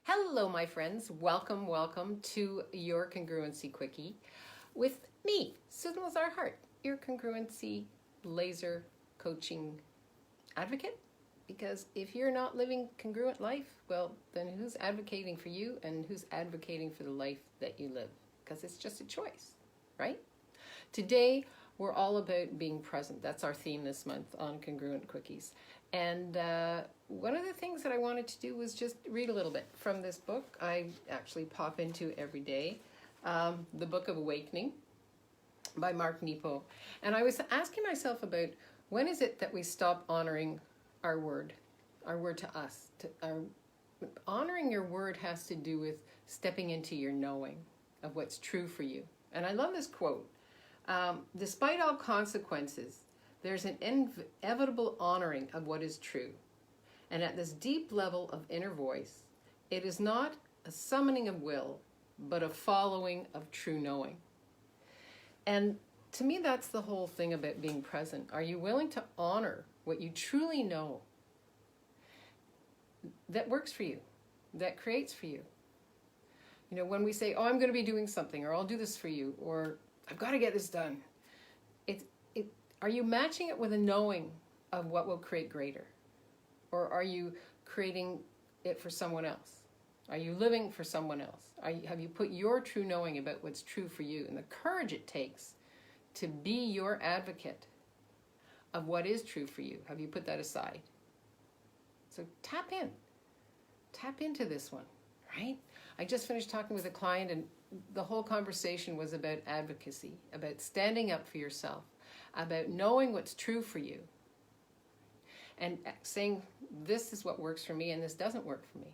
Hello, my friends. Welcome to your Congruency Quickie with me, Susan Lazar-Hart, your Congruency laser coaching advocate. Because if you're not living congruent life, well, then who's advocating for you and who's advocating for the life that you live? Because it's just a choice, right? Today, we're all about being present. That's our theme this month on Congruent Quickies. And one of the things that I wanted to do was just read a little bit from this book I actually pop into every day, the Book of Awakening by Mark Nepo. And I was asking myself about when is it that we stop honoring our word to us. Honoring your word has to do with stepping into your knowing of what's true for you. And I love this quote. Despite all consequences, there's an inevitable honoring of what is true. And at this deep level of inner voice, it is not a summoning of will, but a following of true knowing. And to me, that's the whole thing about being present. Are you willing to honor what you truly know that works for you, that creates for you? You know, when we say, oh, I'm going to be doing something, or I'll do this for you, or I've got to get this done. Are you matching it with a knowing of what will create greater? Or are you creating it for someone else? Are you living for someone else? Have you put your true knowing about what's true for you and the courage it takes to be your advocate of what is true for you? Have you put that aside? So tap into this one, right? I just finished talking with a client and the whole conversation was about advocacy, about standing up for yourself, about knowing what's true for you and saying, this is what works for me and this doesn't work for me.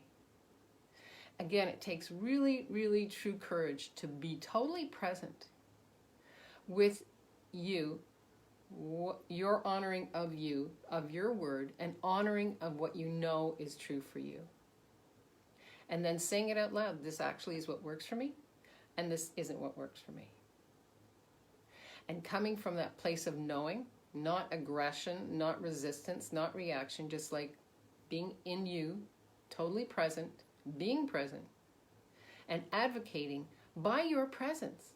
Again, it takes really, really true courage to be totally present with you, your honoring of you, of your word, and honoring of what you know is true for you. And then saying it out loud, this actually is what works for me, and this isn't what works for me. And coming from that place of knowing, not aggression, not resistance, not reaction, just like being in you, totally present, being present, and advocating by your presence.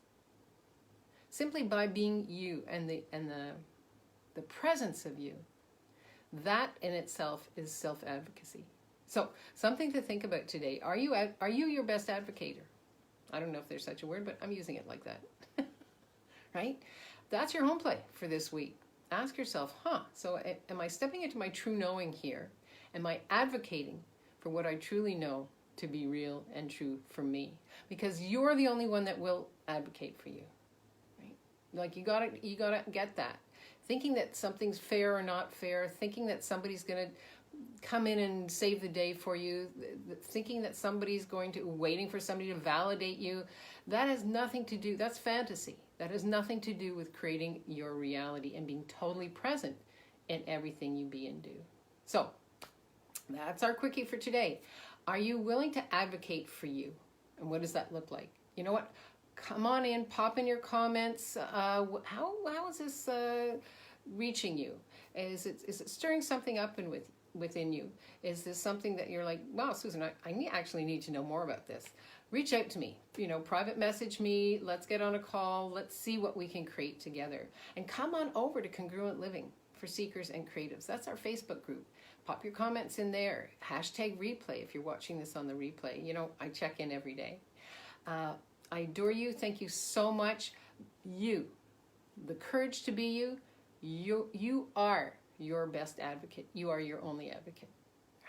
Simply by being you and the presence of you. That in itself is self-advocacy. So, something to think about today. Are you your best advocator? I don't know if there's such a word, but I'm using it like that. Right? That's your home play for this week. Ask yourself, so am I stepping into my true knowing here? Am I advocating for what I truly know to be real and true for me? Because you're the only one that will advocate for you. Right? Like you gotta get that. Thinking that something's fair or not fair, thinking that somebody's gonna come in and save the day for you, thinking that waiting for somebody to validate you, that has nothing to do, that's fantasy. That has nothing to do with creating your reality and being totally present in everything you be and do. So, that's our quickie for today. Are you willing to advocate for you? And what does that look like? You know what? Come on in, pop in your comments. How is this reaching you? Is it stirring something up within you? Is this something that you're like, wow, Susan, I actually need to know more about this? Reach out to me, private message me, let's get on a call, let's see what we can create together. And come on over to Congruent Living for Seekers and Creatives. That's our Facebook group. Pop your comments in there. #replay if you're watching this on the replay. I check in every day. I adore you. Thank you so much. You, the courage to be you are your best advocate. You are your only advocate,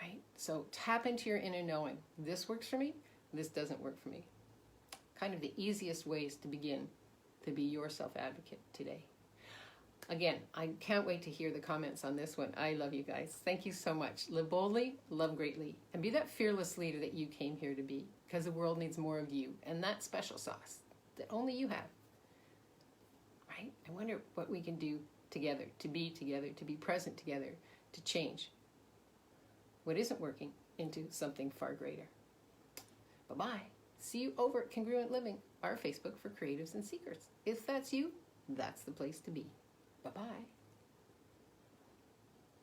right? So tap into your inner knowing. This works for me. This doesn't work for me. Kind of the easiest ways to begin to be your self-advocate today. Again, I can't wait to hear the comments on this one. I love you guys. Thank you so much. Live boldly, love greatly, and be that fearless leader that you came here to be, because the world needs more of you and that special sauce that only you have. Right? I wonder what we can do together, to be present together, to change what isn't working into something far greater. Bye-bye. See you over at Congruent Living, our Facebook for creatives and seekers. If that's you, that's the place to be. Bye-bye.